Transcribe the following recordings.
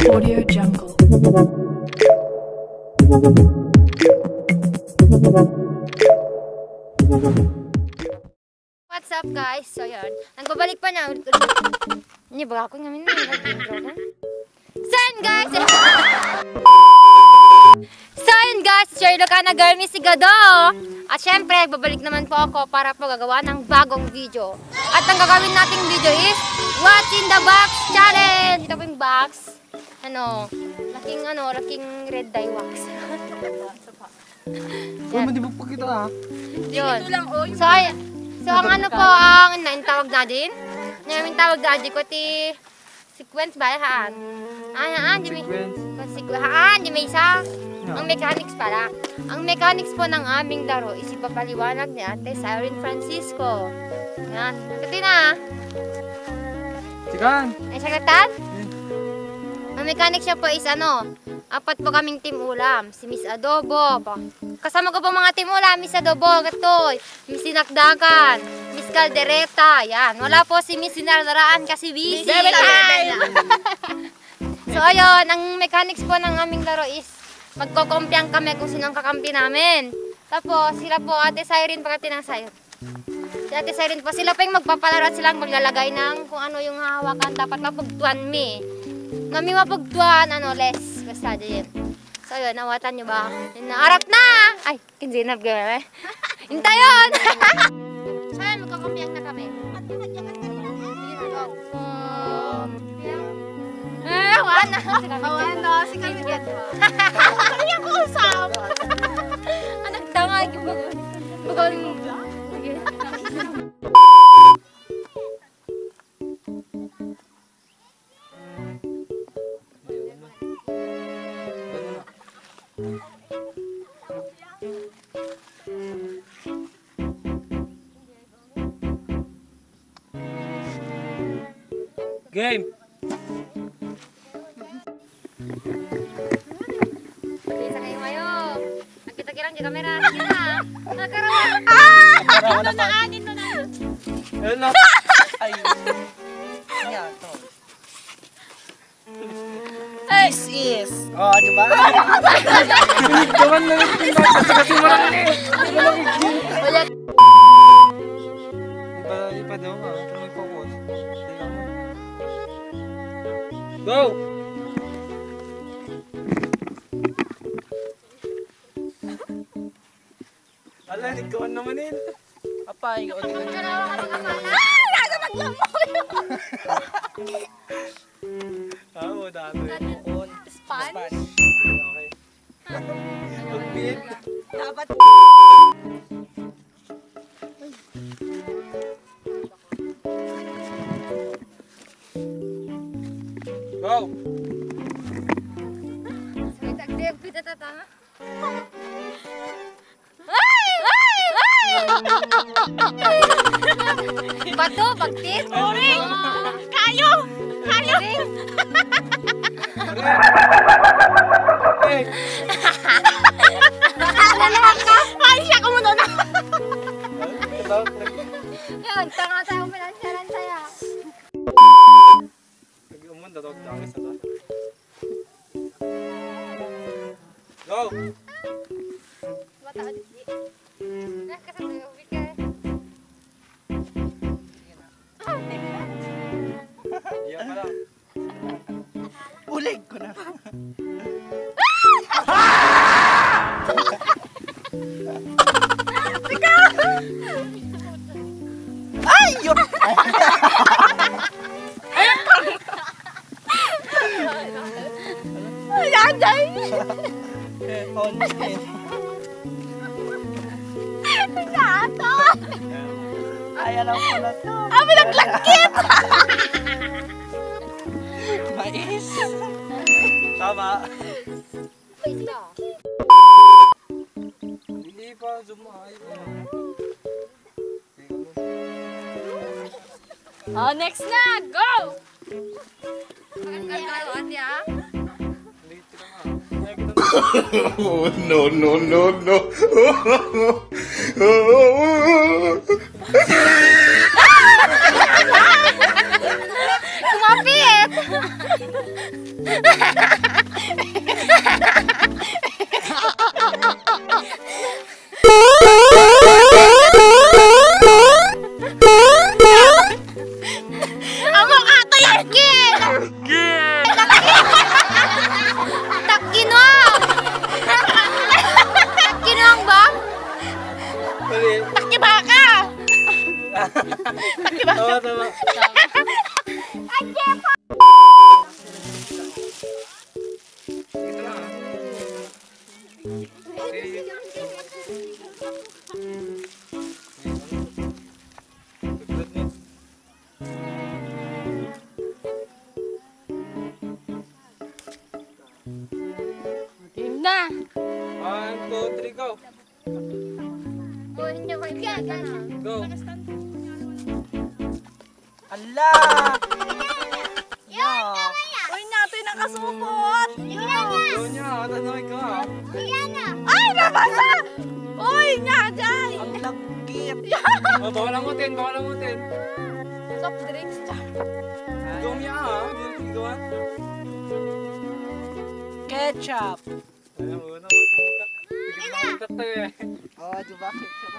Audio Jungle. What's up guys? So yun, nagbabalik pa na. Hindi ba ako ngayon na So yun guys! So yun guys, share ka na girl mi sigado. At syempre, babalik naman po ako para po gagawa ng bagong video. At ang gagawin nating video is What's in the Box Challenge! Ito po yung box. Laking red dye wax. Hindi mo pa kita ah. Yun. So ang ano po ang tawag natin? Yung tawag natin ko ti sequence ba haan? Di may isa. Ang mechanics pala. Ang mechanics po ng aming laro is ipapaliwanag ni Ate Siren Francisco. Yan. Kasi na. Sikan. Ay sagatan? Ang mechanics siya po is apat po kaming team ulam. Si Miss Adobo. Kasama ko po mga team ulam. Miss Adobo, Gatoy. Miss Sinakdakan. Miss Caldereta. Yan. Wala po si Miss Sinardaraan kasi busy. So ayun, ang mechanics po ng aming laro is magkokompiang kami kung sinong kakampi namin. Tapos sila po Ate Siren pagkati ng sayo. Si Ate Siren po, sila pa yung magpapalaro at silang maglalagay ng kung ano yung hahawakan. Dapat mapagtuan mi. Nami mapagtuan, less. Basta din. So yun, nawatan nyo ba? Naarap na! Ay, kinsinap gano'n eh. Hintayon! So yun, magkakampiang na kami. Awan na. Si kami dito. Kaya ko usap. Anak tangag yung bagawin mo. Game. Bisa kayo mayo. Nakita-kirang di kamera. Sige na. Nakarawan. Ito na. Ayun na. Ay. Nga to. This is. Oh, di ba? Gawan na rin. Kasi marami na eh. Wala. Ipa daw ka. May focus. Go! Ala, nagkawan naman yun. Apay, ikaw din. Nasa naglamok yun. Oo, dami. Sponge? Okay. Pagpit. Dapat. Go! Kita tatanga. Bato, bagtit. Oring. Kayo. Hey! Ay, siya ko muna na. Yun, tanga tayo pinansaran saya. Nag-umun, datog dangis na to. Go! Bata ka dito. Nakasama yung weekend. Iyan pa lang. Ulig ko na. Ay! Yun! Ayan, day! Nato! Ay, alam ko na to. Abi, naglagkit! Mais. Tama. Wait na. Hindi pa, zumahay. Oh, next na! Go! Magandang ate ha? Late ka na. Oh, no, no, no, no. Oo, tama. Ito na. Game na. 1, 2, 3, go. Oh, hindi ko kaibigan. Go. Ala! Uy, natin nakasupot. Go niya, tanongin ka. Ay, nabasa! Uy, ngagay! Ang lagkit. Oh, bawal langutin, bawal langutin. Soft drinks. Go niya Hindi natin gawan. Ketchup. Alam mo, namukat. Hindi namukat tayo eh. Oh, di ba? Ketchup.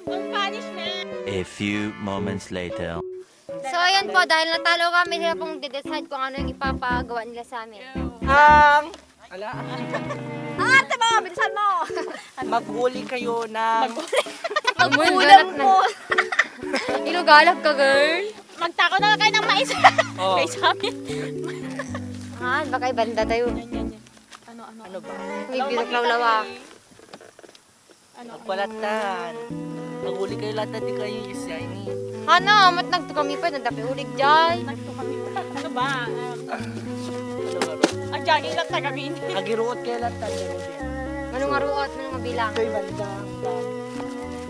Punishment. A few moments later. So, ayan po, dahil natalo kami, sila pong decide kung ano yung ipapagawa nila sa amin. Ang... Ala. Ang arte mo, bilisan mo. Maghuli kayo ng... Magkulang mo. Ilugalag ka, girl. Magtako na lang kayo ng mais. Oh. Kay sa amin. Ah, baka ibanda tayo. Ano ba? May bilaklaw-lawa. Magbalatan. Maghuli kayo lahat na di kayo yung shiny. Ano, mat nagto kami pa, nadapi ulig dyan. Ano ba? Ano ba? Ang jogging lang taga kami. Agiruot kayo lahat na di. Manong aruot, manong mabilang. Ito'y bandang.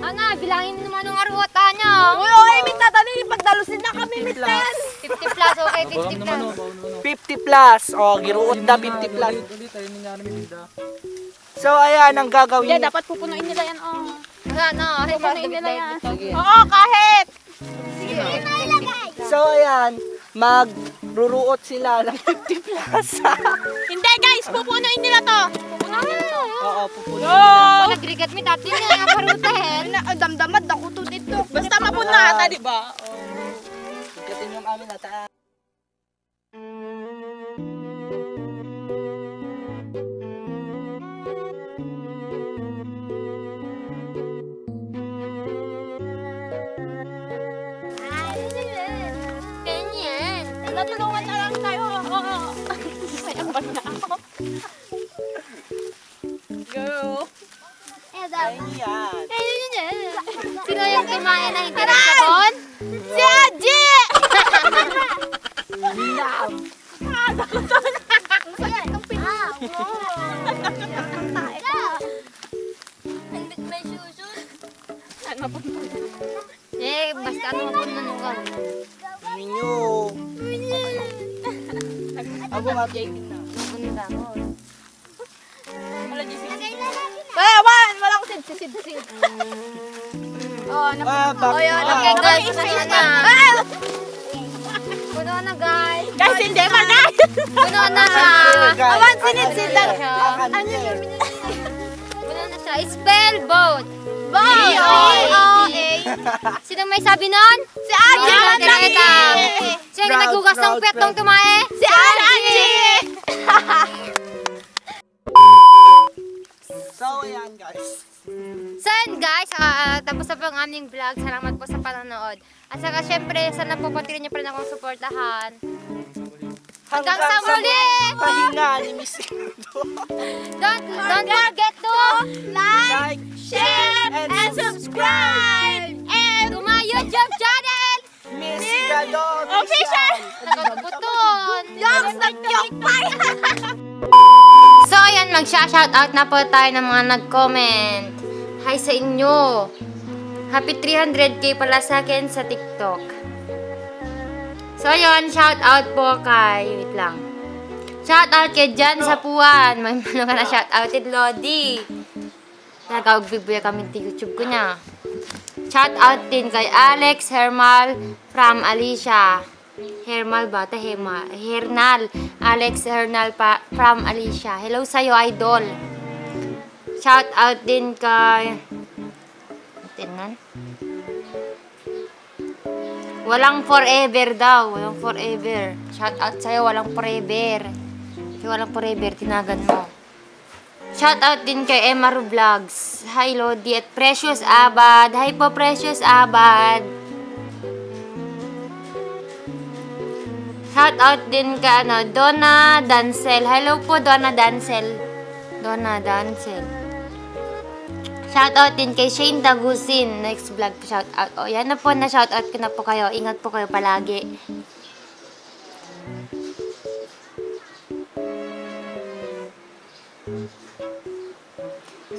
Ano, bilangin mo manong aruot, ano? Uy, may tatanong pagdalusin na kami, mister. 50 plus, okay, 50 Bawal plus. naman oh, bawal naman. 50 plus. Oh, giruot na 50 plus. Ulit, ayun nangyari ni Linda. So, ayan ang gagawin Hindi, niyo. dapat pupunuin nila yan, oh. Ano, Pupunuin nila yan. Sige. Oo, kahit. So, ayan. Magruruot sila ng 50 plus. Hindi, guys, pupunuin nila to. Pupunuin nila to. Oo, pupunin. Oh, nagrigat mi tati niya, nga parutahin. Damdamad ako to dito. Basta mapunata, di ba? Ikatin yung amin nata. Ganyan. Natulungan na lang tayo. Oo. May ambag na ako. Go. Ayan. Sino yung kumain na hindi nagsabon? Si Aji! Ano po? Eh, basta ano po nanugaw. Ninyo. Ako nga taking na. Maganda mo. Kaya, wala ko sid. Oh, Bakit? Okay, guys, puno na. Ah! Puno na, guys. Guys, hindi magay! Puno na siya. Awan, sinid-sidan. Ano yun? Puno na siya. Spell boat. B-O-A. Sino may sabi nun? Si Aji! Sino yung nagugas ng pet nung tumae? Si Aji! So, ayan guys. So yun guys, tapos na po ang aming vlog. Salamat po sa panonood. At saka syempre, sana po patuloy niyo pa rin akong suportahan. Hanggang sa muli! Pahinga ni Miss Don't forget to Like, Share and subscribe! and to my YouTube channel! Miss Gadon Official! Nagputon! Yoks na yokpay! So ayan, magsha-shoutout na po tayo ng mga nag-comment. Hi sa inyo! Happy 300k pala sa akin sa TikTok. So ayun, shoutout po kay... Wait lang. Shoutout kay Jan Sapuan. May ano ka na shoutouted, Lodi. Nagkaugbibigay kami sa YouTube ko niya. Shoutout din kay Alex Hermal from Alicia. Hermal ba? Hernal. Alex Hernal from Alicia. Hello sa'yo, idol. Shoutout din kay... Tingnan. Walang forever daw. Walang forever. Shoutout sa'yo, walang forever. Kasi walang forever, tinagan mo. Shoutout din kay Emaru Vlogs. Hi Lodi at Precious Abad. Hi po Precious Abad. Shoutout din kay Donna Dancel. Hello po Donna Dancel. Donna Dancel. Shoutout din kay Shane Tagusin. Next vlog po shoutout. O yan na po, na shoutout ko na po kayo. Ingat po kayo palagi.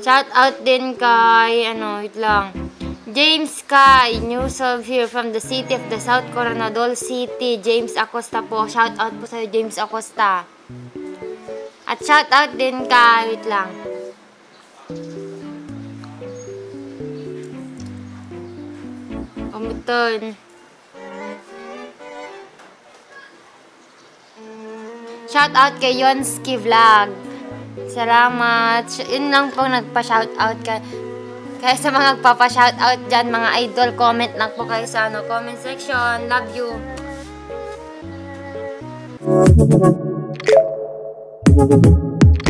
Shoutout din kay wait lang. James Kai, news of here from the city of the South Coronadal City. James Acosta po. Shoutout po sa'yo James Acosta. At shoutout din kay, wait lang. Umuton. Shoutout kay Yonski Vlog. Salamat. Yun lang po nagpa-shoutout kay. Kaya sa mga nagpapa-shoutout dyan, mga idol, comment lang po kayo sa comment section. Love you.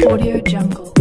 Audio Jungle.